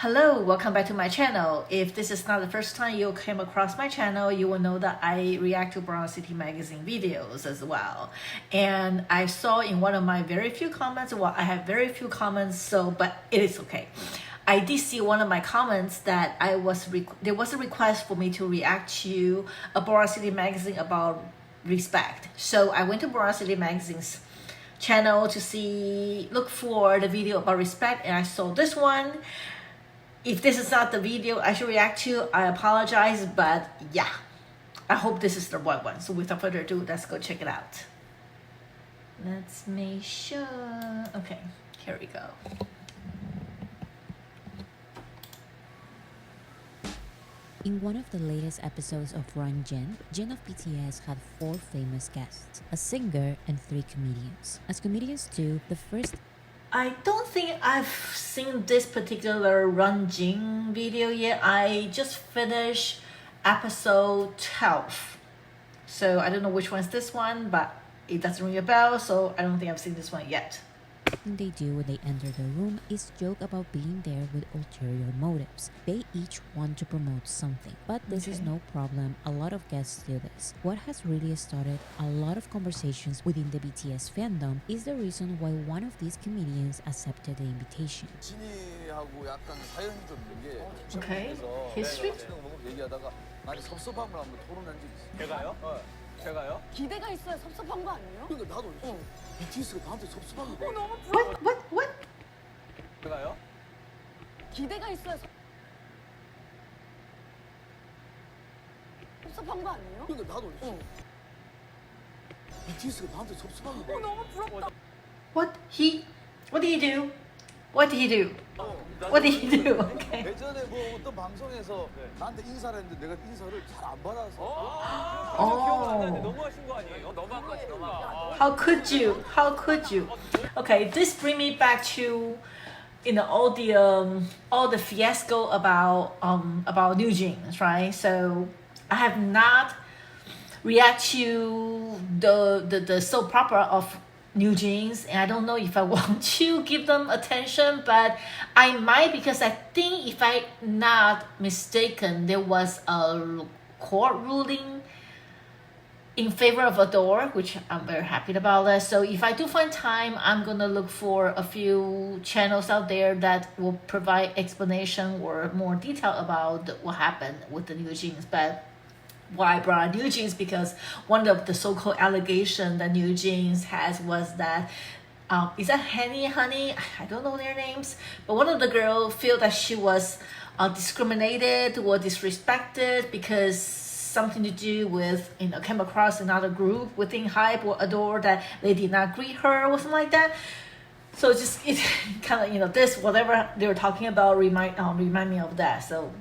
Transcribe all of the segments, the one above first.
Hello, welcome back to my channel. If this is not the first time you came across my channel, you will know that I react to Boracity Magazine videos as well. And I saw in one of my very few comments, well, I have very few comments, but it is okay. I did see one of my comments that there was a request for me to react to a Boracity Magazine about respect. So I went to Boracity Magazine's channel to look for the video about respect, and I saw this one. If this is not the video I should react to, I apologize, but yeah, I hope this is the right one. So without further ado, let's go check it out. Let's make sure. Okay, here we go. In one of the latest episodes of Run Jin of BTS had 4 famous guests, a singer and 3 comedians. As comedians do, the first I don't think I've seen this particular Run Jin video yet. I just finished episode 12. So I don't know which one's this one, but it doesn't ring a bell, so I don't think I've seen this one yet. thing they do when they enter the room is joke about being there with ulterior motives. They each want to promote something, but this is no problem. A lot of guests do this. What has really started a lot of conversations within the BTS fandom is the reason why one of these comedians accepted the invitation. 진이하고 약간 사연이 좀 있는 게 Okay. 촬영에서 History? 얘기하다가 나는 섭섭한 걸 한번 토론한 적이 있어. 제가요? 제가요? 기대가 있어야 섭섭한 거 아니에요? 그러니까 나도 BTS가 나한테 섭섭한 거. 너무 What? 제가요? 기대가 있어야 섭섭한 거 아니에요? 그러니까 나도 BTS가 나한테 섭섭한 거. 너무 부럽다. What did he do? What did he do? What did he do? Okay. 예전에 뭐 어떤 방송에서 나한테 인사를 했는데 내가 인사를 잘 안 받아서. 기억 안 나는데 너무하신 거 아니에요? 너무한 거지, 너무한 거. How could you? How could you? Okay, this bring me back to all the fiasco about New Jeans, right? So I have not react to the soap opera of New Jeans, and I don't know if I want to give them attention, but I might, because I think, if I'm not mistaken, there was a court ruling in favor of Adore, which I'm very happy about that. So if I do find time, I'm gonna look for a few channels out there that will provide explanation or more detail about what happened with the New Jeans. But why I brought up New Jeans, because one of the so-called allegation that New Jeans has was that is that Honey? I don't know their names, but one of the girls feel that she was discriminated or disrespected because something to do with, came across another group within Hype or Adore that they did not greet her or something like that. So it kind of this whatever they were talking about remind me of that. So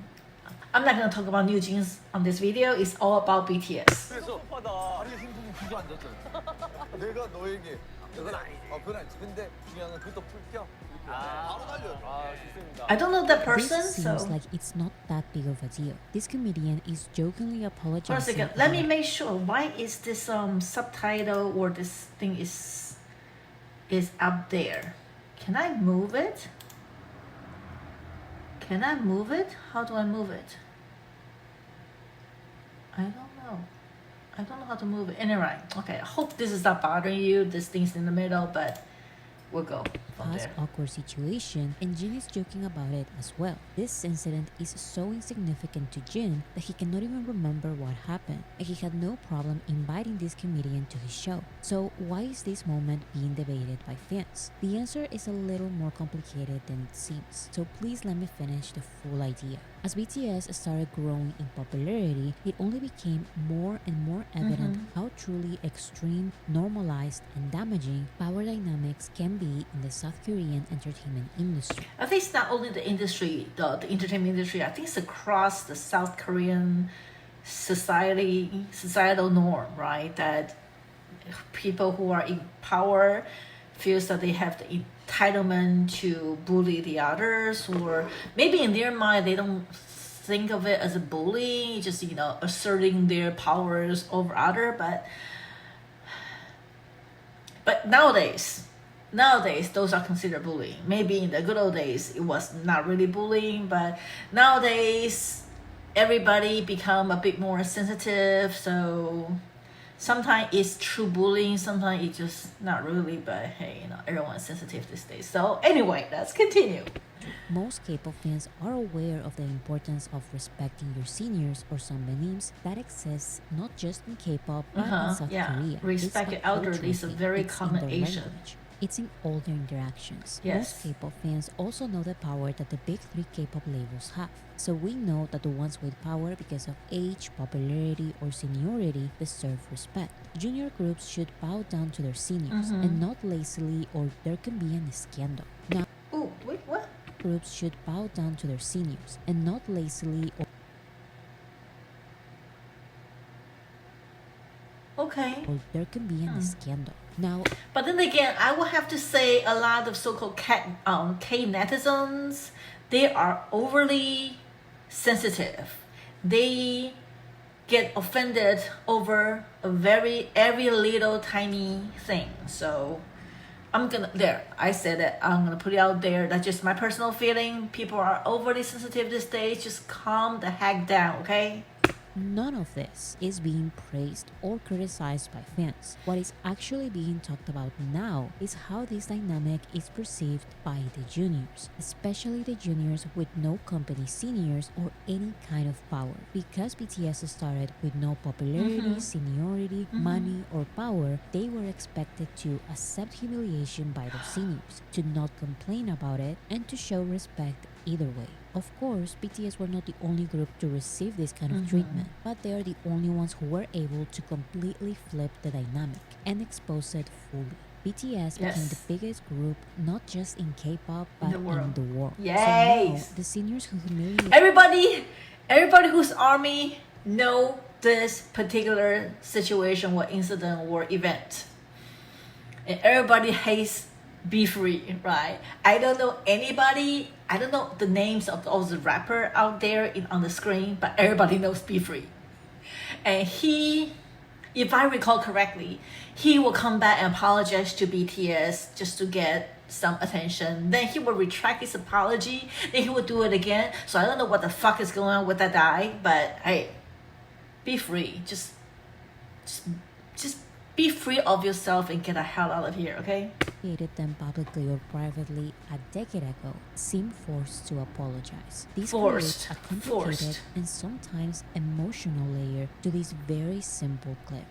I'm not gonna talk about New Jeans on this video. It's all about BTS. 그래서 다리에 힘주고 주저앉았잖아. 내가 너에게 그건 아니지. 근데 중요한 건 그것도 풀겨. 바로 달려. 좋습니다. I don't know that This person, seems so like it's not that big of a deal. This comedian is jokingly for a apologizing. second, let me make sure. Why is this subtitle or this thing is up there? Can I move it? Can I move it? How do I move it? I don't know. I don't know how to move it. Anyway, okay. I hope this is not bothering you. This thing's in the middle, but we'll go from Past there. awkward situation, and Jin is joking about it as well. This incident is so insignificant to Jin that he cannot even remember what happened, and he had no problem inviting this comedian to his show. So why is this moment being debated by fans? The answer is a little more complicated than it seems, so please let me finish the full idea. As BTS started growing in popularity, it only became more and more evident how truly extreme, normalized, and damaging power dynamics can be in the South Korean entertainment industry. I think it's not only the industry, the entertainment industry. I think it's across the South Korean societal norm, right? That people who are in power feels that they have the entitlement to bully the others, or maybe in their mind they don't think of it as a bullying, just asserting their powers over other. But nowadays, nowadays those are considered bullying. Maybe in the good old days it was not really bullying, but nowadays everybody become a bit more sensitive. So sometimes it's true bullying, sometimes it's just not really. But hey, everyone's sensitive these days. So anyway, let's continue. Most K-pop fans are aware of the importance of respecting your seniors or sonbenims that exists not just in K-pop but in South Korea. Respect It's the elderly cultural is a thing. very It's in common their Asian. language. It's in all their interactions. Yes. Most K-pop fans also know the power that the big three K-pop labels have. So we know that the ones with power because of age, popularity, or seniority deserve respect. Junior groups should bow down to their seniors and not lazily, or there can be an scandal. Now, Oh, wait, what? groups should bow down to their seniors and not lazily, Okay. or there can be an scandal. Now, But then again, I will have to say a lot of so-called K netizens, they are overly sensitive. They get offended over every little tiny thing. So I said it, I'm gonna put it out there. That's just my personal feeling. People are overly sensitive these days. Just calm the heck down, okay? none of this is being praised or criticized by fans. What is actually being talked about now is how this dynamic is perceived by the juniors, especially the juniors with no company seniors or any kind of power. Because BTS started with no popularity, seniority, money, or power, they were expected to accept humiliation by their seniors, to not complain about it, and to show respect either way. Of course, BTS were not the only group to receive this kind of treatment, but they are the only ones who were able to completely flip the dynamic and expose it fully. BTS became the biggest group not just in K-pop but in the world. Yes. So now, the seniors who humiliate Everybody who's army know this particular situation or incident or event. And everybody hates Be Free, right? I don't know the names of all the rapper out there on the screen, but everybody knows Be Free. And he, if I recall correctly, he will come back and apologize to BTS just to get some attention. Then he will retract his apology. Then he will do it again. So I don't know what the fuck is going on with that guy, but hey, be free. Just be free of yourself and get the hell out of here, okay? humiliated them publicly or privately a decade ago seem forced to apologize. This creates a complicated and sometimes emotional layer to this very simple clip.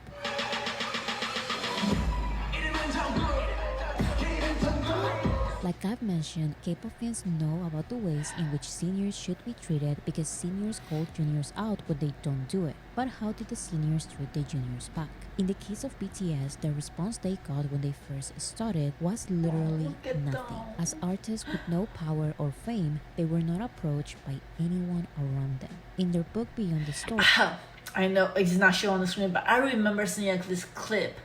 Like I've mentioned, K-pop fans know about the ways in which seniors should be treated because seniors call juniors out when they don't do it. But how did the seniors treat the juniors back? In the case of BTS, the response they got when they first started was literally nothing. As artists with no power or fame, they were not approached by anyone around them. In their book Beyond the Story, I know it's not shown on the screen, but I remember seeing this clip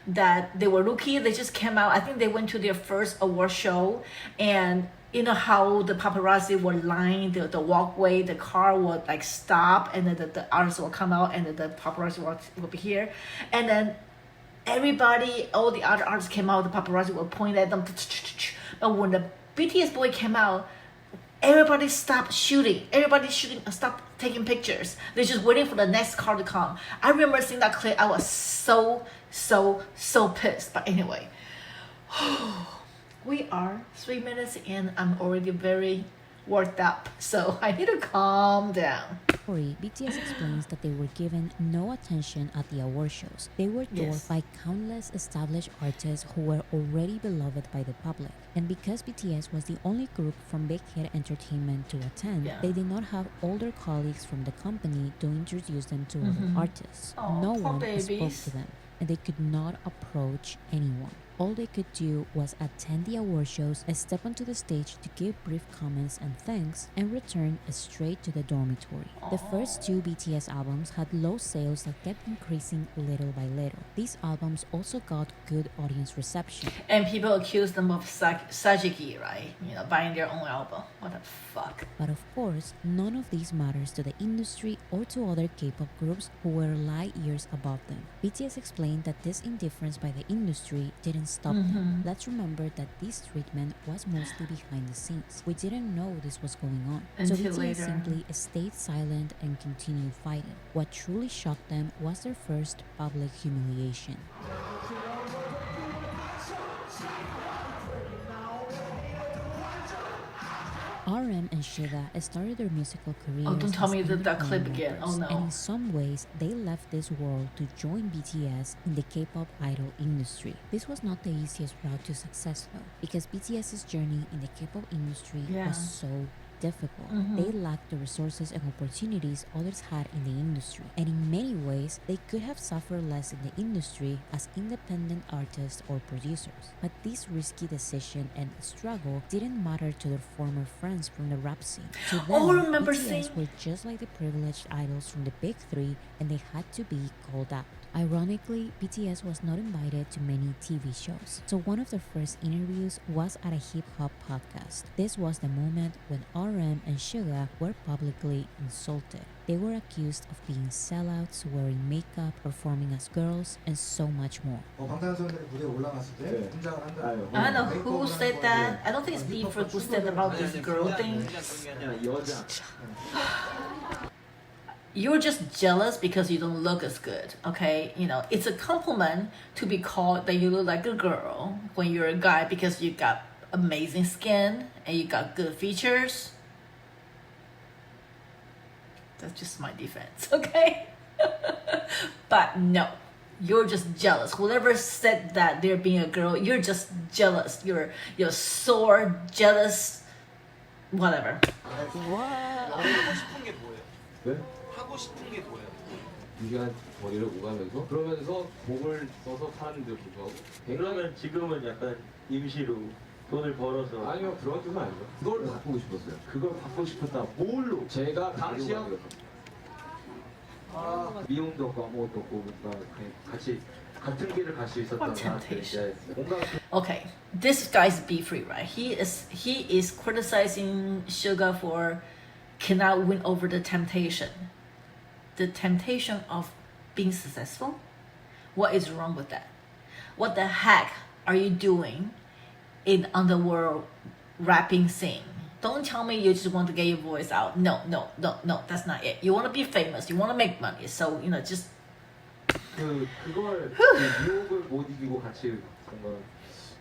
that they were rookie. They just came out. I think they went to their first award show, and you know how the paparazzi would line the walkway, the car would like stop, and then the artist will come out, and then the paparazzi will be here, and then everybody, all the other artists came out. The paparazzi will point at them. But when the BTS boy came out, everybody stopped shooting. Everybody stopped taking pictures. They're just waiting for the next car to come. I remember seeing that clip. I was so pissed. But anyway, we are 3 minutes in. I'm already very worked up. So I need to calm down. BTS explains that they were given no attention at the award shows. They were dwarfed by countless established artists who were already beloved by the public. And because BTS was the only group from Big Hit Entertainment to attend, they did not have older colleagues from the company to introduce them to other artists. No one spoke to them, and they could not approach anyone. All they could do was attend the award shows, step onto the stage to give brief comments and thanks, and return straight to the dormitory. The first two BTS albums had low sales that kept increasing little by little. These albums also got good audience reception. And people accused them of sajiki, right? You know, buying their own album. What the fuck? But of course, none of these matters to the industry or to other K-pop groups who were light years above them. BTS explained that this indifference by the industry didn't stop them. Let's remember that this treatment was mostly behind the scenes. We didn't know this was going on. So Until BTS later. simply stayed silent and continued fighting. What truly shocked them was their first public humiliation. RM and Suga started their musical careers Oh, don't tell as me that clip independent again. rappers, Oh, no. and in some ways they left this world to join BTS in the K-pop idol industry. This was not the easiest route to success though, because BTS's journey in the K-pop industry Yeah. was so difficult. They lacked the resources and opportunities others had in the industry, and in many ways they could have suffered less in the industry as independent artists or producers. But this risky decision and struggle didn't matter to their former friends from the rap scene. To them, Oh, I remember BTS seeing- were just like the privileged idols from the big three, and they had to be called out. Ironically, BTS was not invited to many TV shows, so one of their first interviews was at a hip-hop podcast. This was the moment when RM and Suga were publicly insulted. They were accused of being sellouts, wearing makeup, performing as girls, and so much more. 방탄소년단이 무대에 올라갔을 때 네. 등장을 한다. I don't know who said that. I don't think it's Bford who said about this girl thing. 여자. You're just jealous because you don't look as good, okay? You know, it's a compliment to be called that you look like a girl when you're a guy because you got amazing skin and you got good features. That's just my defense, okay? But no, you're just jealous. Whoever said that they're being a girl, you're just jealous. You're sore, jealous, whatever. 하고 싶은 게 뭐예요? 네? 하고 싶은 게 뭐예요? 2시간 거리를 오가면서 그러면서 곡을 써서 파는데 불구하고 그러면 지금은 약간 임시로 돈을 벌어서 아니요 그런 뜻은 아니죠. 그걸 바꾸고 싶었어요. 그걸 바꾸고 싶었다. 뭘로? 제가 당시요. 미용도 없고 아무것도 없고 뭔가 그냥 같이 같은 길을 갈 수 있었던 What 사람들 temptation. 이제 뭔가 Okay, this guy's be free, right? He is criticizing Suga for cannot win over the temptation of being successful. What is wrong with that? What the heck are you doing in underworld rapping scene? Don't tell me you just want to get your voice out. No, that's not it. You want to be famous. You want to make money. So just 그걸 유혹을 못 이기고 같이 뭔가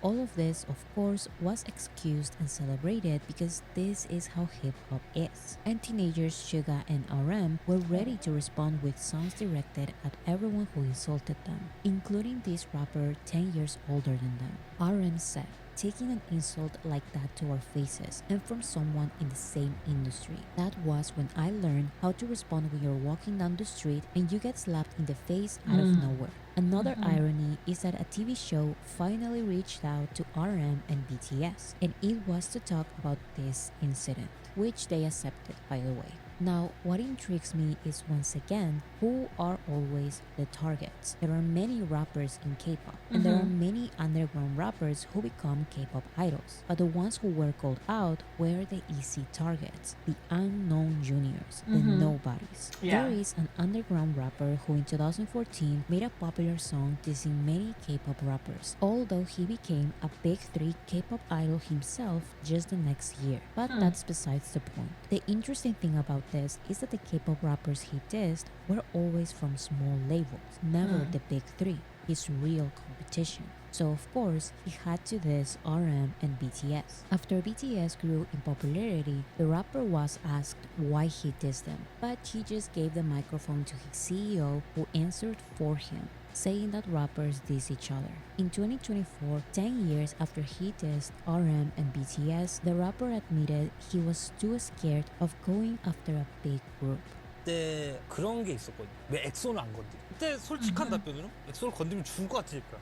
All of this, of course, was excused and celebrated because this is how hip-hop is. And teenagers Suga and RM were ready to respond with songs directed at everyone who insulted them, including this rapper 10 years older than them. RM said, "Taking an insult like that to our faces and from someone in the same industry. That was when I learned how to respond when you're walking down the street and you get slapped in the face out of nowhere." Another irony is that a TV show finally reached out to RM and BTS, and it was to talk about this incident, which they accepted, by the way. Now, what intrigues me is once again, who are always the targets? There are many rappers in K-pop, and there are many underground rappers who become K-pop idols. But the ones who were called out were the easy targets, the unknown juniors, the nobodies. Yeah. There is an underground rapper who in 2014 made a popular song dissing many K-pop rappers, although he became a big three K-pop idol himself just the next year. But that's besides the point. The interesting thing about this is that the K-pop rappers he dissed were always from small labels, never the big three, his real competition. So of course, he had to diss RM and BTS. After BTS grew in popularity, the rapper was asked why he dissed them, but he just gave the microphone to his CEO who answered for him, saying that rappers diss each other. In 2024, 10 years after he dissed RM and BTS, the rapper admitted he was too scared of going after a big group. 그때 그런 게 있었거든요. 왜 엑소는 안 건드려? 그때 솔직한 답변으로 엑소를 건드리면 죽을 것 같으니까.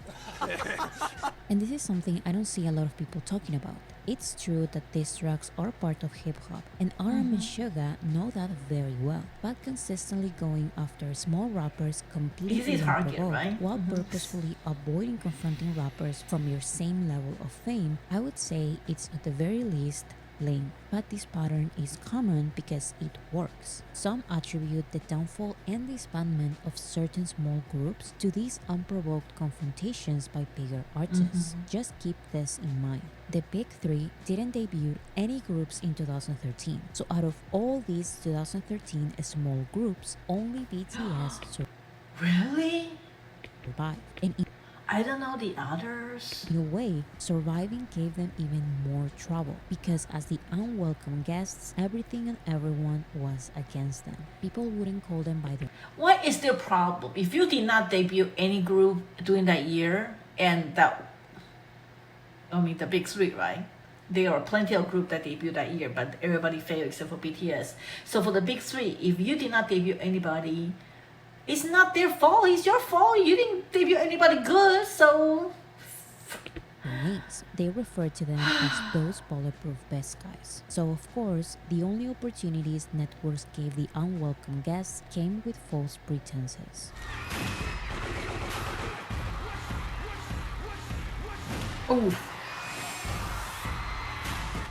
And this is something I don't see a lot of people talking about. It's true that these drugs are part of hip-hop, and RM and Suga know that very well. But consistently going after small rappers completely Easy target, unprovoked, right? while purposefully avoiding confronting rappers from your same level of fame, I would say it's at the very least lame. But this pattern is common because it works. Some attribute the downfall and disbandment of certain small groups to these unprovoked confrontations by bigger artists. Just keep this in mind. The big three didn't debut any groups in 2013. So out of all these 2013 small groups, only BTS Really? survived. And I don't know the others. in a way, surviving gave them even more trouble because as the unwelcome guests, everything and everyone was against them. People wouldn't call them by their What is their problem? If you did not debut any group during that year, and the big three, right? There are plenty of groups that debuted that year, but everybody failed except for BTS. So for the big three, if you did not debut anybody, it's not their fault. It's your fault. You didn't debut anybody good, so names. They refer to them as those bulletproof best guys. So of course, the only opportunities networks gave the unwelcome guests came with false pretenses. oof.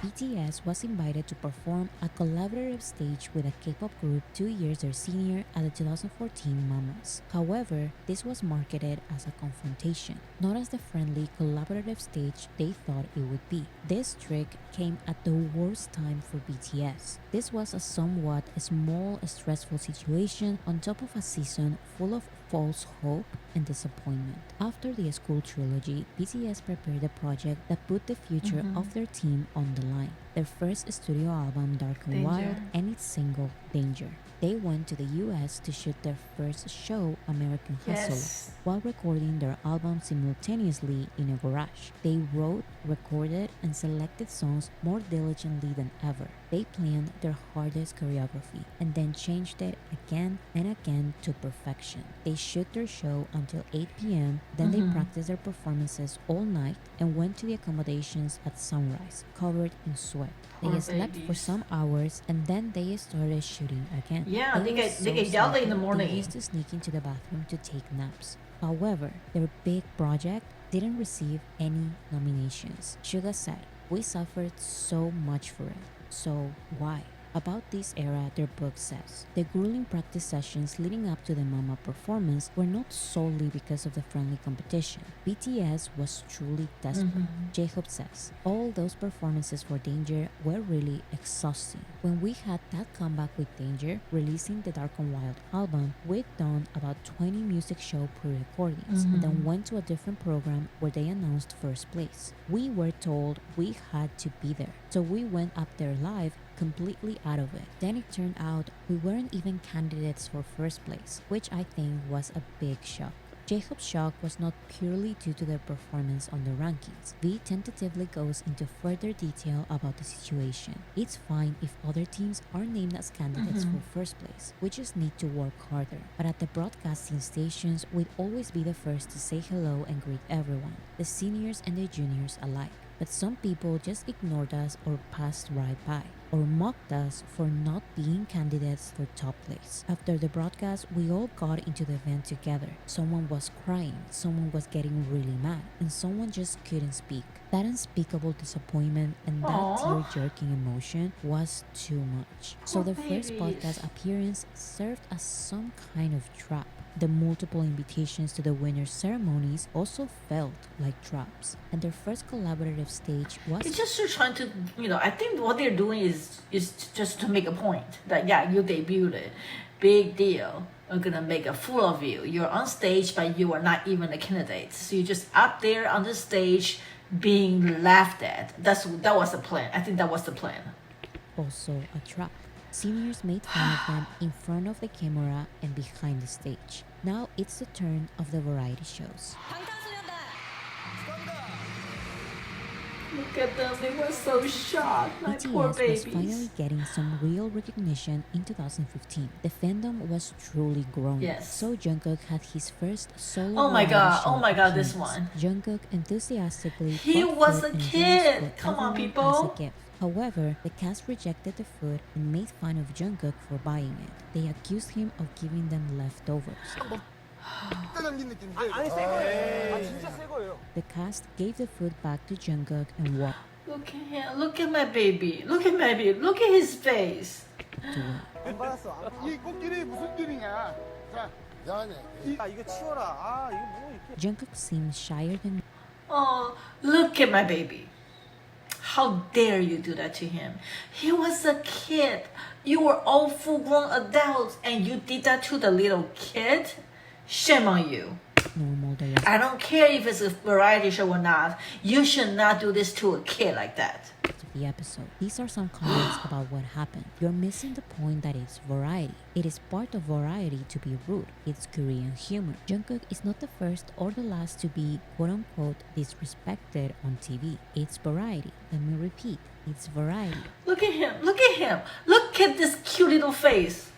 BTS was invited to perform a collaborative stage with a K-pop group 2 years their senior at the 2014 Mamas. However, this was marketed as a confrontation, not as the friendly collaborative stage they thought it would be. This trick came at the worst time for BTS. This was a somewhat small, stressful situation on top of a season full of false hope and disappointment. After the school trilogy, BTS prepared a project that put the future of their team on the line. Their first studio album, Dark and Danger. Wild, and its single, Danger. They went to the US to shoot their first show, American Hustle, Yes. while recording their album simultaneously in a garage. They wrote, recorded, and selected songs more diligently than ever. They planned their hardest choreography and then changed it again and again to perfection. They shoot their show until 8 p.m., then they practiced their performances all night and went to the accommodations at sunrise, covered in sweat. They Poor slept for babies. some hours and then they started shooting again. Yeah, they were get yelled at in the sleepy, morning. They used to sneak into the bathroom to take naps. However, their big project didn't receive any nominations. Suga said, "We suffered so much for it. So why?" About this era, their book says, the grueling practice sessions leading up to the Mama performance were not solely because of the friendly competition. BTS was truly desperate. J-Hope says, all those performances for Danger were really exhausting. When we had that comeback with Danger, releasing the Dark and Wild album, we'd done about 20 music show pre-recordings and then went to a different program where they announced first place. We were told we had to be there, so we went up there live completely out of it. Then it turned out we weren't even candidates for first place, which I think was a big shock. J-Hope's shock was not purely due to their performance on the rankings. V tentatively goes into further detail about the situation. It's fine if other teams are named as candidates for first place. We just need to work harder. But at the broadcasting stations, we'd always be the first to say hello and greet everyone, the seniors and the juniors alike. But some people just ignored us or passed right by, or mocked us for not being candidates for top place. After the broadcast, we all got into the van together. Someone was crying, someone was getting really mad, and someone just couldn't speak. That unspeakable disappointment and that Aw. tear-jerking emotion was too much. So Poor the first babies. podcast appearance served as some kind of trap. The multiple invitations to the winners' ceremonies also felt like traps, and their first collaborative stage was It's just trying to, I think what they're doing is just to make a point that, yeah, you debuted, big deal. We're gonna make a fool of you. You're on stage, but you are not even a candidate. So you're just up there on the stage being laughed at. That was the plan. I think that was the plan. also a trap. Seniors made fun of them in front of the camera and behind the stage. Now it's the turn of the variety shows. Look at them. They were so shocked. My poor BTS babies. was finally getting some real recognition in 2015. The fandom was truly growing. Yes. So Jungkook had his first solo Oh my variety God, show oh my God, this appearance. one. Jungkook enthusiastically He bought was food a and drinks kid. for Come on, everyone people. as a gift. However, the cast rejected the food and made fun of Jungkook for buying it. They accused him of giving them leftovers. 남긴 느낌인데. 아니 새 거예요. 아 진짜 새 거예요. The cast gave the food back to Jungkook and walked. Look at him. Look at my baby. Look at my baby. Look at his face. to work. 안 받았어. 이 꽃길이 무슨 길이냐? 자, 미안해. 이거 치워라. 이거 뭐 이렇게. Jungkook seems shyer than Oh, look at my baby. How dare you do that to him? He was a kid. You were all full-grown adults and you did that to the little kid? Shame on you. normal the rest I don't care if it's a variety show or not. You should not do this to a kid like that. of the episode. These are some comments about what happened. You're missing the point that it's variety. It is part of variety to be rude. It's Korean humor. Jungkook is not the first or the last to be quote-unquote disrespected on TV. It's variety. Let me repeat. It's variety. Look at him. Look at him. Look at this cute little face.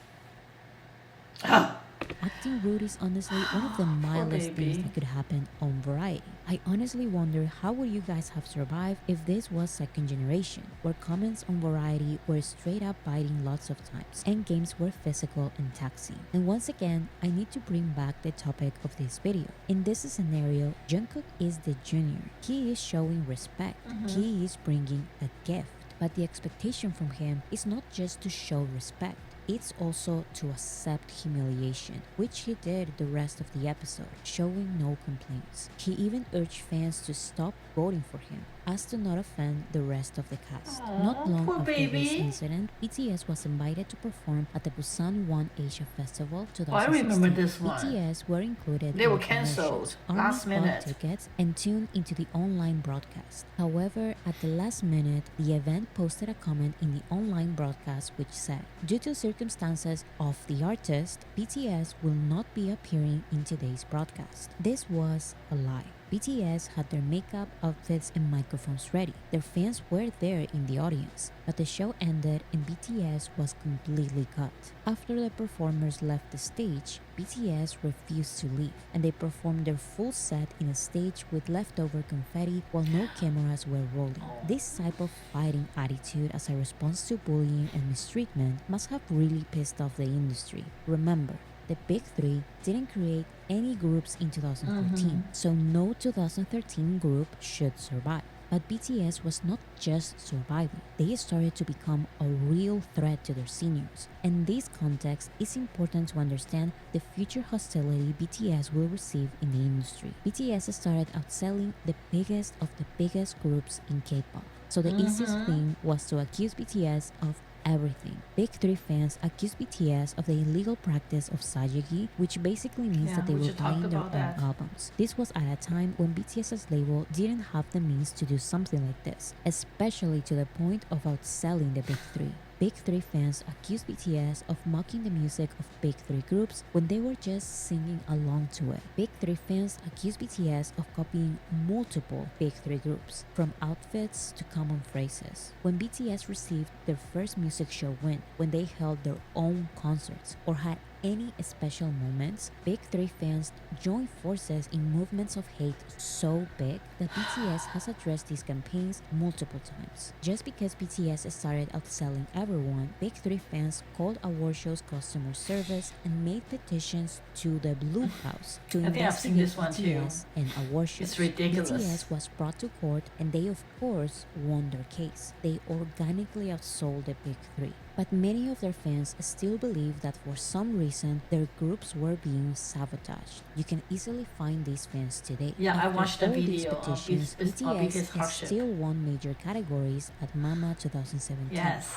Ah. Acting rude is honestly one of the mildest things baby. that could happen on Variety. I honestly wonder how would you guys have survived if this was second generation, where comments on Variety were straight up biting lots of times, and games were physical and taxing. And once again, I need to bring back the topic of this video. In this scenario, Jungkook is the junior. He is showing respect. He is bringing a gift. But the expectation from him is not just to show respect. It's also to accept humiliation, which he did the rest of the episode, showing no complaints. He even urged fans to stop voting for him, as to not offend the rest of the cast. Aw, Not long poor after this baby. incident, BTS was invited to perform at the Busan One Asia Festival Oh, I remember 2016. this one. BTS were included They in were the cancelled commercials, only last bought minute. tickets and tuned into the online broadcast. However, at the last minute, the event posted a comment in the online broadcast which said, "Due to circumstances of the artist, BTS will not be appearing in today's broadcast." This was a lie. BTS had their makeup, outfits, and microphones ready. Their fans were there in the audience, but the show ended and BTS was completely cut. After the performers left the stage, BTS refused to leave, and they performed their full set in a stage with leftover confetti while no cameras were rolling. This type of fighting attitude as a response to bullying and mistreatment must have really pissed off the industry. Remember, the Big Three didn't create any groups in 2014, so no 2013 group should survive. But BTS was not just surviving, they started to become a real threat to their seniors. In this context, it's important to understand the future hostility BTS will receive in the industry. BTS started outselling the biggest of the biggest groups in K-pop. So the easiest thing was to accuse BTS of everything. Big Three fans accused BTS of the illegal practice of sajigi, which basically means Yeah, that they we were should talk buying their about own that. albums. This was at a time when BTS's label didn't have the means to do something like this, especially to the point of outselling the Big Three. Big Three fans accused BTS of mocking the music of Big Three groups when they were just singing along to it. Big Three fans accused BTS of copying multiple Big Three groups, from outfits to common phrases. When BTS received their first music show win, when they held their own concerts, or had any special moments, Big Three fans joined forces in movements of hate so big that BTS has addressed these campaigns multiple times. Just because BTS started outselling everyone, Big Three fans called award shows customer service and made petitions to the Blue House to I think I've seen investigate this one too. BTS and award shows. It's ridiculous. BTS was brought to court and they of course won their case. They organically outsold the Big Three. But many of their fans still believe that for some reason their groups were being sabotaged. You can easily find these fans today. Yeah, I After watched the all these video of petitions, BTS BTS has hardship. still won major categories at Mama 2017. Yes.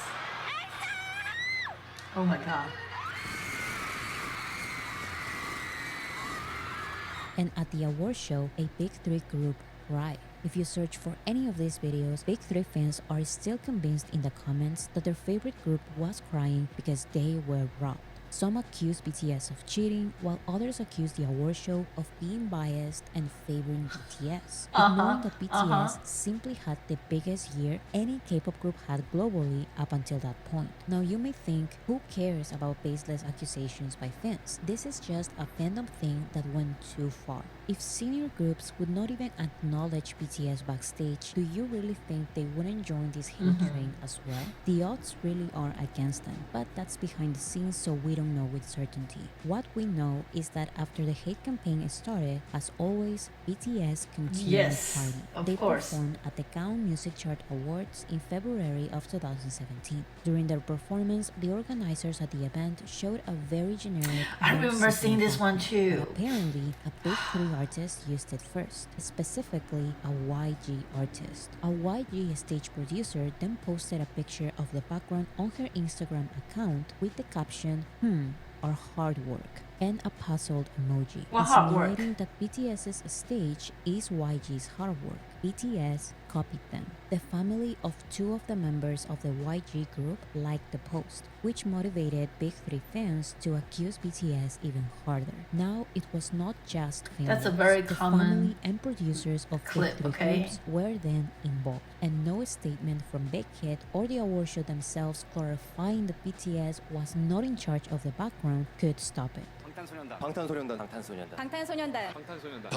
Oh my god. And at the award show, a Big Three group cried. If you search for any of these videos, Big Three fans are still convinced in the comments that their favorite group was crying because they were robbed. Some accused BTS of cheating, while others accused the award show of being biased and favoring BTS, ignoring that BTS simply had the biggest year any K-pop group had globally up until that point. Now you may think, who cares about baseless accusations by fans? This is just a fandom thing that went too far. If senior groups would not even acknowledge BTS backstage, do you really think they wouldn't join this hate train as well? The odds really are against them, but that's behind the scenes, so we don't don't know with certainty. What we know is that after the hate campaign started, as always, BTS continued Yes, partying. of They course. performed at the Cannes Music Chart Awards in February of 2017. During their performance, the organizers at the event showed a very generic. I no remember seeing signal this one background, too. But apparently, a big three artist used it first, specifically a YG artist. A YG stage producer then posted a picture of the background on her Instagram account with the caption, our hard work, and a puzzled emoji, What hard work? insinuating that BTS's stage is YG's hard work. BTS copied them. The family of two of the members of the YG group liked the post, which motivated Big Three fans to accuse BTS even harder. Now, it was not just fans. That's a very the common family and producers of clip, Big Three okay? groups were then involved, and no statement from Big Hit or the award show themselves clarifying that BTS was not in charge of the background could stop it. 방탄소년단. 방탄소년단. 방탄소년단. 방탄소년단. 방탄소년단.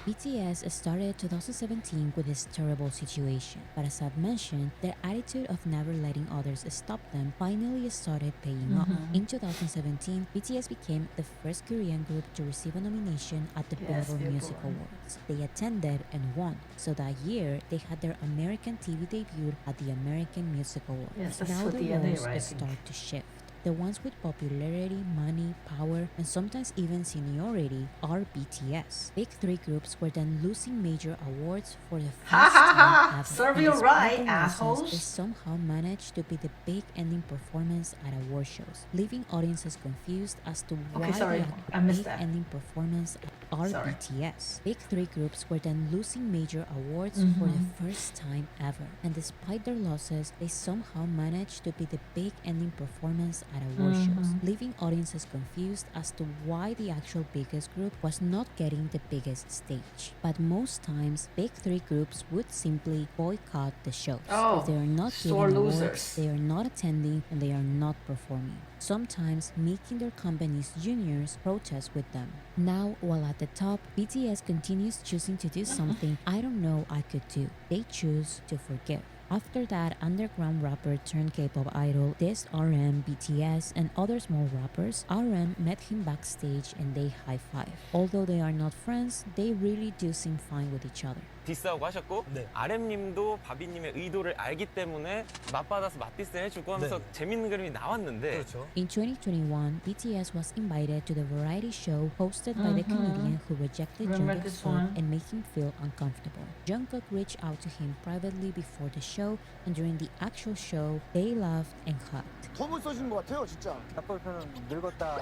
BTS started 2017 with this terrible situation, but as I've mentioned, their attitude of never letting others stop them finally started paying off. In 2017, BTS became the first Korean group to receive a nomination at the Yes, Billboard Music Billboard. Awards. They attended and won, so that year they had their American TV debut at the American Music Awards. Yes, that's Now what the the other roles year, I think. start to shift. The ones with popularity, money, power, and sometimes even seniority are BTS. Big three groups were then losing major awards for the first Ha ha time ha! ever. Serve And you despite right, the losses, assholes. they somehow managed to be the big ending performance at award shows, leaving audiences confused as to why sorry, the I missed big that. ending performance are Sorry. BTS. Big three groups were then losing major awards for the first time ever. And despite their losses, they somehow managed to be the big ending performance at award shows, leaving audiences confused as to why the actual biggest group was not getting the biggest stage. But most times, big three groups would simply boycott the shows. Oh, If they are not sore giving awards, losers. they are not attending, and they are not performing, sometimes making their company's juniors protest with them. Now, while at the top, BTS continues choosing to do something I don't know I could do. They choose to forgive. After that, underground rapper turned K-pop idol dissed RM, BTS, and other small rappers, RM met him backstage and they high-five. Although they are not friends, they really do seem fine with each other. 디스하고 하셨고 네. RM님도 바비님의 의도를 알기 때문에 맞받아서 맞디스를 해주고 하면서 네. 재밌는 그림이 나왔는데 그렇죠. In 2021, BTS was invited to the variety show hosted by the comedian who rejected Remember Jungkook's this foot one? and made him feel uncomfortable. Jungkook reached out to him privately before the show, and during the actual show, they laughed and hugged. 덤을 써주는 것 같아요, 진짜. 나쁜 표현은 늙었다.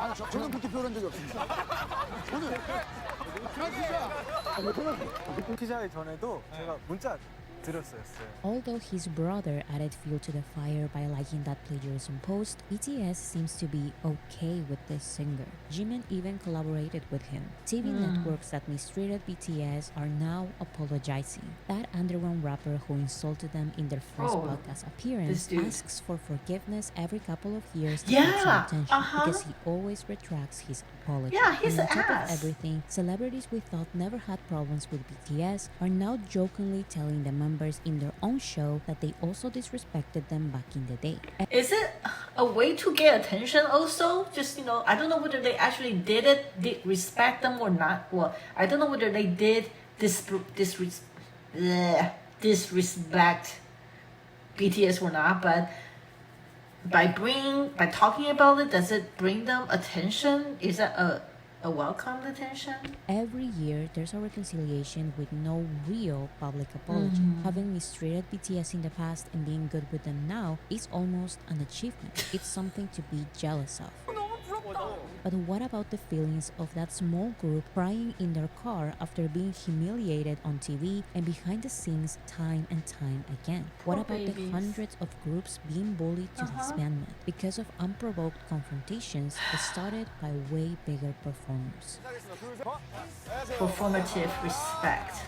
아니, 저는 그렇게 표현한 적이 없습니다. 저는 피자하기 전에도 제가 문자 드렸어요. Although his brother added fuel to the fire by liking that plagiarism post, BTS seems to be okay with this singer. Jimin even collaborated with him. TV networks that mistreated BTS are now apologizing. That underground rapper who insulted them in their first Oh, podcast this appearance dude. asks for forgiveness every couple of years to Yeah, get some attention because he always retracts his apology. Yeah, he's and on an top ass. of everything, celebrities we thought never had problems with BTS are now jokingly telling the members in their own show that they also disrespected them back in the day. Is it a way to get attention also? Just, I don't know whether they actually did respect them or not. Well, I don't know whether they did disrespect BTS or not, but by talking about it, does it bring them attention? Is that a welcomed attention? Every year, there's a reconciliation with no real public apology. Having mistreated BTS in the past and being good with them now is almost an achievement. It's something to be jealous of. But what about the feelings of that small group crying in their car after being humiliated on TV and behind the scenes time and time again? What Poor about the babies. hundreds of groups being bullied to disbandment because of unprovoked confrontations that started by way bigger performers? Performative respect.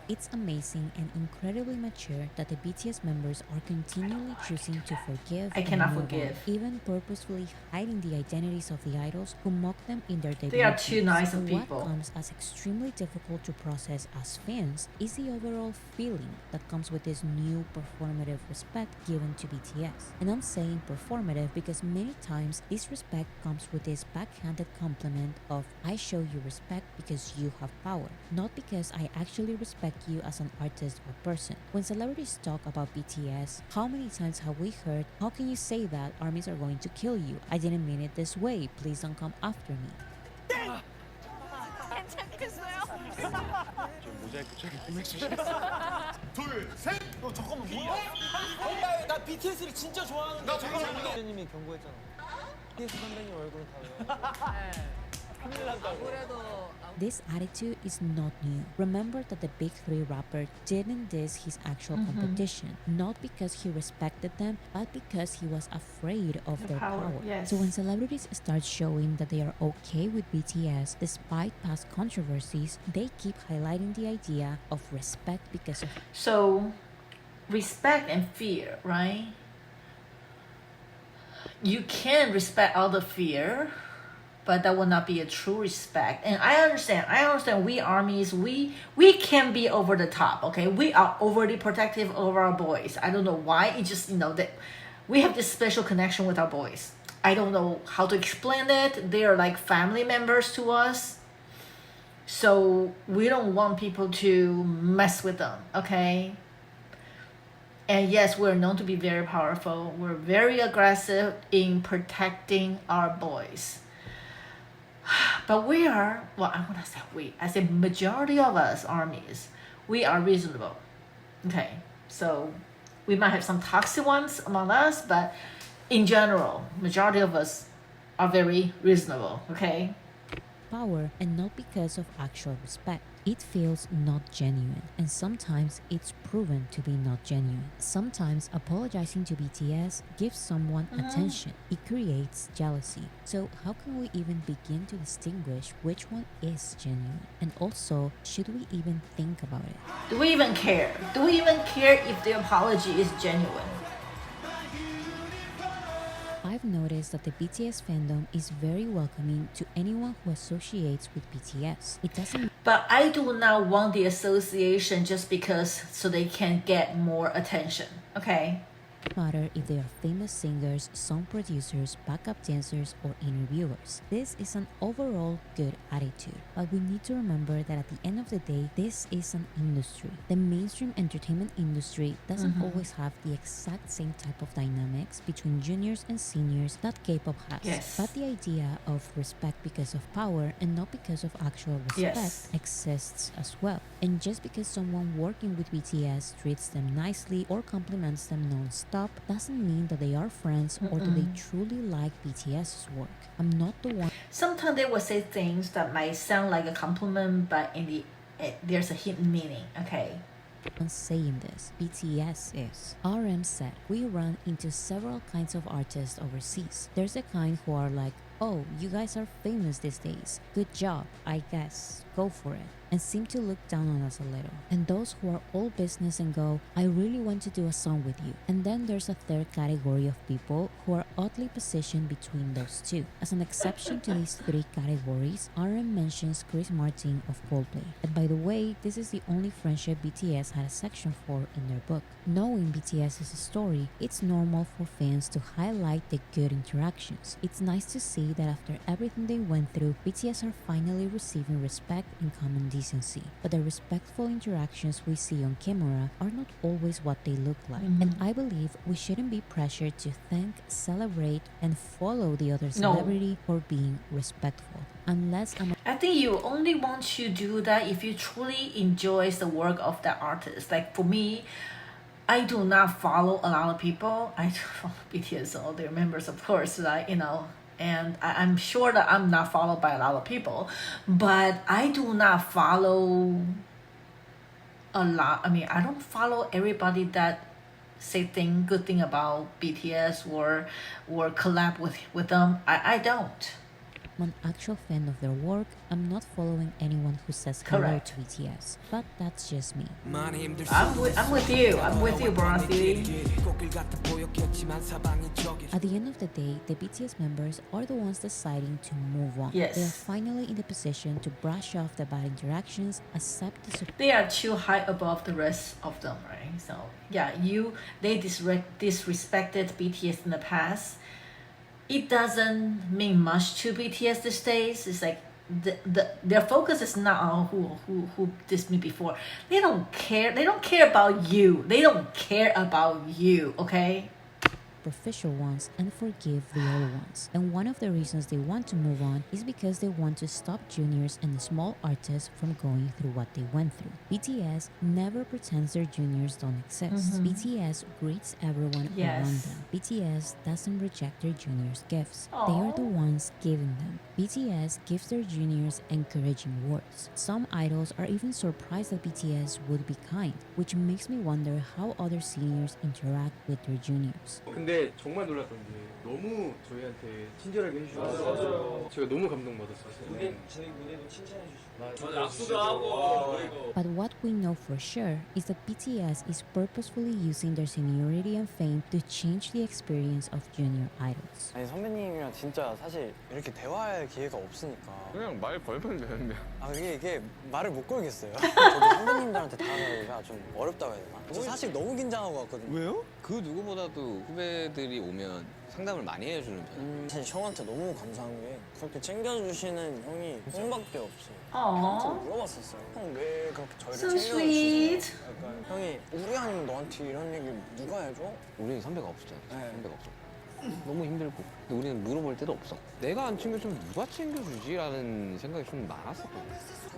It's amazing and incredibly mature that the BTS members are continually choosing to forgive I cannot and move on, forgive. even purposefully hiding the identities of the idols who mock them in their debut. They are too clips. nice of What people. comes as extremely difficult to process as fans is the overall feeling that comes with this new performative respect given to BTS. And I'm saying performative because many times this respect comes with this backhanded compliment of I show you respect because you have power, not because I actually respect you as an artist or person. When celebrities talk about BTS, how many times have we heard, how can you say that? Armies are going to kill you. I didn't mean it this way. Please don't come after me. 잠깐만 뭐야? 나 BTS를 진짜 좋아하는데. 나 잠깐만. 선배님이 경고했잖아. BTS 선배님 얼굴은 다 외워. This attitude is not new. Remember that the big three rapper didn't diss his actual competition, not because he respected them, but because he was afraid of The their power, power. yes. So when celebrities start showing that they are okay with BTS despite past controversies, they keep highlighting the idea of respect because of So, respect and fear, right? You can respect all the fear, but that will not be a true respect. And I understand we armies, we can be over the top, okay? We are overly protective over our boys. I don't know why. It just, that we have this special connection with our boys. I don't know how to explain it. They are like family members to us. So we don't want people to mess with them, okay? And yes, we're known to be very powerful. We're very aggressive in protecting our boys. But we are, well, I want to say we, I say majority of us armies, we are reasonable. Okay, so we might have some toxic ones among us, but in general, majority of us are very reasonable, okay? power and not because of actual respect. It feels not genuine, and sometimes it's proven to be not genuine. Sometimes apologizing to BTS gives someone attention. It creates jealousy. So how can we even begin to distinguish which one is genuine? And also, should we even think about it? Do we even care? Do we even care if the apology is genuine? I've noticed that the BTS fandom is very welcoming to anyone who associates with BTS. It doesn't But I do not want the association just because so they can get more attention, okay? matter if they are famous singers, song producers, backup dancers, or interviewers. This is an overall good attitude, but we need to remember that at the end of the day, this is an industry. The mainstream entertainment industry doesn't always have the exact same type of dynamics between juniors and seniors that K-pop has. Yes. But the idea of respect because of power and not because of actual respect Yes. exists as well. And just because someone working with BTS treats them nicely or compliments them non-stop doesn't mean that they are friends or that they truly like BTS's work. I'm not the one Sometimes they will say things that might sound like a compliment, but in the there's a hidden meaning, okay? saying this. BTS is. RM said, we run into several kinds of artists overseas. There's the kind who are like, oh, you guys are famous these days. Good job, I guess. Go for it. And seem to look down on us a little. And those who are all business and go, I really want to do a song with you. And then there's a third category of people who are oddly positioned between those two. As an exception to these three categories, RM mentions Chris Martin of Coldplay. And by the way, this is the only friendship BTS had a section for in their book. Knowing BTS's story, it's normal for fans to highlight the good interactions. It's nice to see that after everything they went through, BTS are finally receiving respect and common decency. But the respectful interactions we see on camera are not always what they look like. And I believe we shouldn't be pressured to thank, celebrate, and follow the other celebrity for being respectful. Unless I think you only want to do that if you truly enjoys the work of that artist. Like for me, I do not follow a lot of people. I do follow BTS, all their members, of course, like, and I'm sure that I'm not followed by a lot of people, but I do not follow a lot. I mean, I don't follow everybody that say good thing about BTS or collab with them. I don't. I'm an actual fan of their work. I'm not following anyone who says hello Correct. to BTS. But that's just me. I'm with you. I'm with you, Boracity. At the end of the day, the BTS members are the ones deciding to move on. Yes. They are finally in the position to brush off the bad interactions, accept the support. They are too high above the rest of them, right? So yeah, they disrespected BTS in the past. It doesn't mean much to BTS these days. It's like their focus is not on who dissed me before. They don't care. They don't care about you. They don't care about you. Okay. Superficial ones and forgive the old ones. And one of the reasons they want to move on is because they want to stop juniors and small artists from going through what they went through. BTS never pretends their juniors don't exist. BTS greets everyone around them. BTS doesn't reject their juniors' gifts. They are the ones giving them. BTS gives their juniors encouraging words. Some idols are even surprised that BTS would be kind, which makes me wonder how other seniors interact with their juniors. 근데 정말 놀랐던 게 너무 저희한테 친절하게 해주셔서 제가 너무 감동받았어요. 무대 진행 무대도 칭찬해 주시고 맞아 악수도 하고 But what we know for sure is that BTS is purposefully using their seniority and fame to change the experience of junior idols. 아니 선배님이랑 진짜 사실 이렇게 대화할 기회가 없으니까 그냥 말 걸면 되는데. 아 이게 말을 못 걸겠어요. 저도 선배님들한테 다가가기가 좀 어렵다고 해야 되나? 저 사실 너무 긴장하고 왔거든요. 왜요? 그 누구보다도 후배들이 오면 상담을 많이 해주는 편이에요. 사실 형한테 너무 감사한 게 그렇게 챙겨주시는 형이 형밖에 없어요. Aww. 형한테 물어봤었어요. 형 왜 그렇게 저희를 So 챙겨주시냐고. sweet. 약간 형이 우리 아니면 너한테 이런 얘기 누가 해줘? 우리는 선배가 없었잖아. 네. 선배가 없어. 너무 힘들고. 근데 우리는 물어볼 때도 없어. 내가 안 챙겨주면 누가 챙겨주지라는 생각이 좀 많았었거든.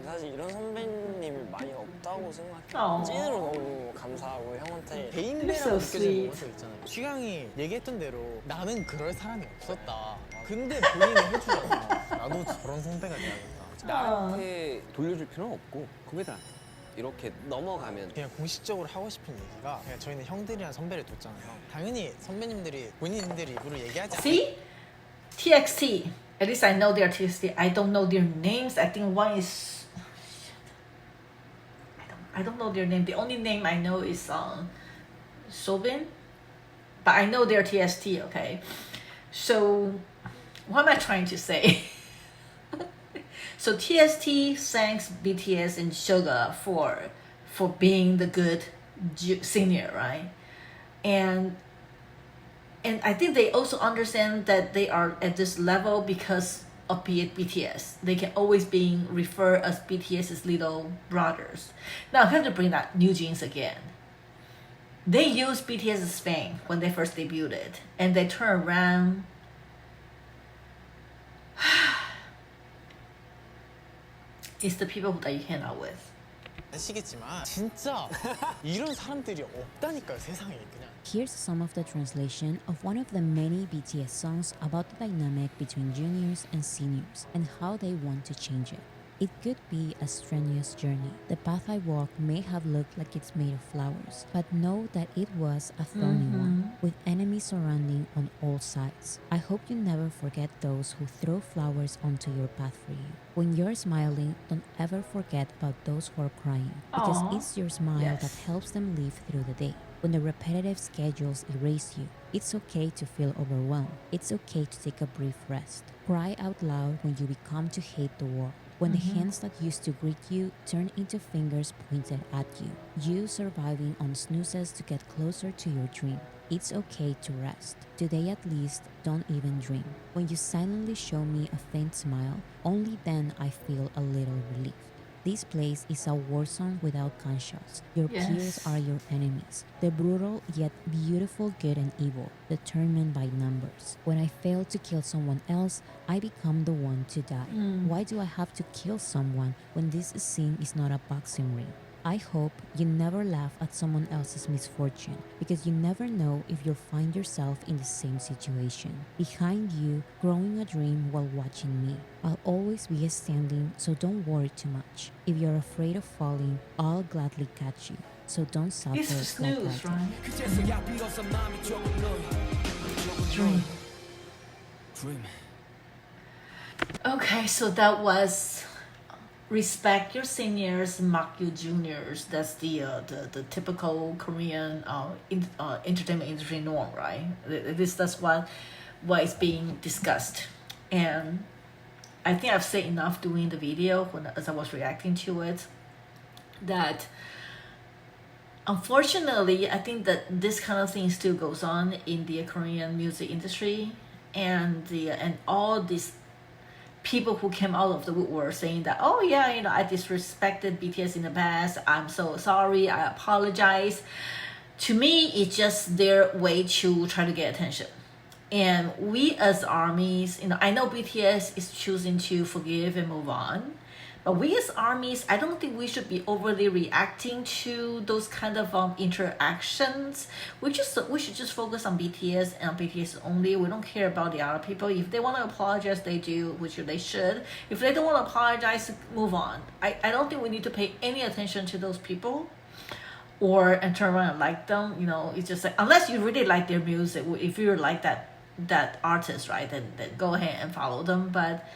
사실 이런 선배님이 많이 없다고 생각해요. Aww. 찐으로 너무 감사하고 형한테 You're 개인배라고 so 느껴지는 sweet. 모습 있잖아요. 취향이 얘기했던 대로 나는 그럴 사람이 없었다. 근데 본인이 해주잖아. 나도 저런 선배가 돼야겠다. 나한테 돌려줄 필요는 없고 후배들한테 이렇게 넘어가면 그냥 공식적으로 하고 싶은 얘기가 그냥 저희는 형들이랑 선배를 뒀잖아요. 당연히 선배님들이 본인들 입으로 얘기하지 않아요. See? TXT. At least I know they're TXT. I don't know their names. I think one is. I don't know their name. The only name I know is Sobin. But I know they're TXT, okay? So, what am I trying to say? So TXT thanks BTS and Suga for being the good senior, right? And I think they also understand that they are at this level because of BTS. They can always be referred as BTS's little brothers. Now I have to bring up New Jeans again. They used BTS's fame when they first debuted, and they turn around. It's the people that you hang out with. 아시겠지만 진짜 이런 사람들이 없다니까요, 세상에 그냥. Here's some of the translation of one of the many BTS songs about the dynamic between juniors and seniors and how they want to change it. It could be a strenuous journey. The path I walk may have looked like it's made of flowers, but know that it was a thorny one, with enemies surrounding on all sides. I hope you never forget those who throw flowers onto your path for you. When you're smiling, don't ever forget about those who are crying, because Aw. it's your smile Yes. that helps them live through the day. When the repetitive schedules erase you, it's okay to feel overwhelmed. It's okay to take a brief rest. Cry out loud when you become to hate the world. When the hands that used to greet you turn into fingers pointed at you. You surviving on snoozes to get closer to your dream. It's okay to rest. Today at least, don't even dream. When you silently show me a faint smile, only then I feel a little relief. This place is a war zone without gunshots. Your peers Yes. are your enemies. The brutal yet beautiful good and evil, determined by numbers. When I fail to kill someone else, I become the one to die. Why do I have to kill someone when this scene is not a boxing ring? I hope you never laugh at someone else's misfortune, because you never know if you'll find yourself in the same situation. Behind you, growing a dream while watching me. I'll always be standing, so don't worry too much. If you're afraid of falling, I'll gladly catch you. So don't suffer It's like snooze, I did. right? Dream. Okay, so that was respect your seniors, mock your juniors. That's the typical Korean entertainment industry norm, right? That's what is being discussed, and I think I've said enough during the video as I was reacting to it. That unfortunately, I think that this kind of thing still goes on in the Korean music industry, and all these people who came out of the woodwork saying that, oh yeah, I disrespected BTS in the past, I'm so sorry, I apologize. To me, it's just their way to try to get attention. And we as armies, I know BTS is choosing to forgive and move on, but we as armies, I don't think we should be overly reacting to those kind of interactions. We should just focus on BTS and BTS only. We don't care about the other people. If they want to apologize, they do, which they should. If they don't want to apologize, move on. I don't think we need to pay any attention to those people and turn around and like them. It's just like, unless you really like their music, if you like that artist, right, then go ahead and follow them. But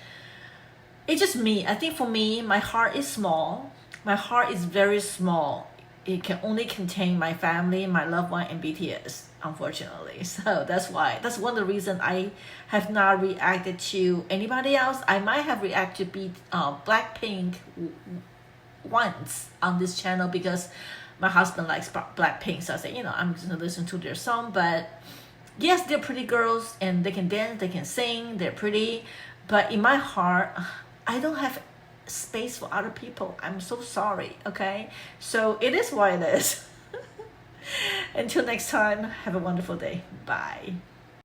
it's just me. I think for me, my heart is small. My heart is very small. It can only contain my family, my loved one, and BTS, unfortunately. So that's one of the reasons I have not reacted to anybody else. I might have reacted to Blackpink once on this channel because my husband likes Blackpink. So I say, I'm just gonna listen to their song. But yes, they're pretty girls and they can dance, they can sing, they're pretty. But in my heart, I don't have space for other people. I'm so sorry, okay? So it is what it is. Until next time, have a wonderful day. Bye.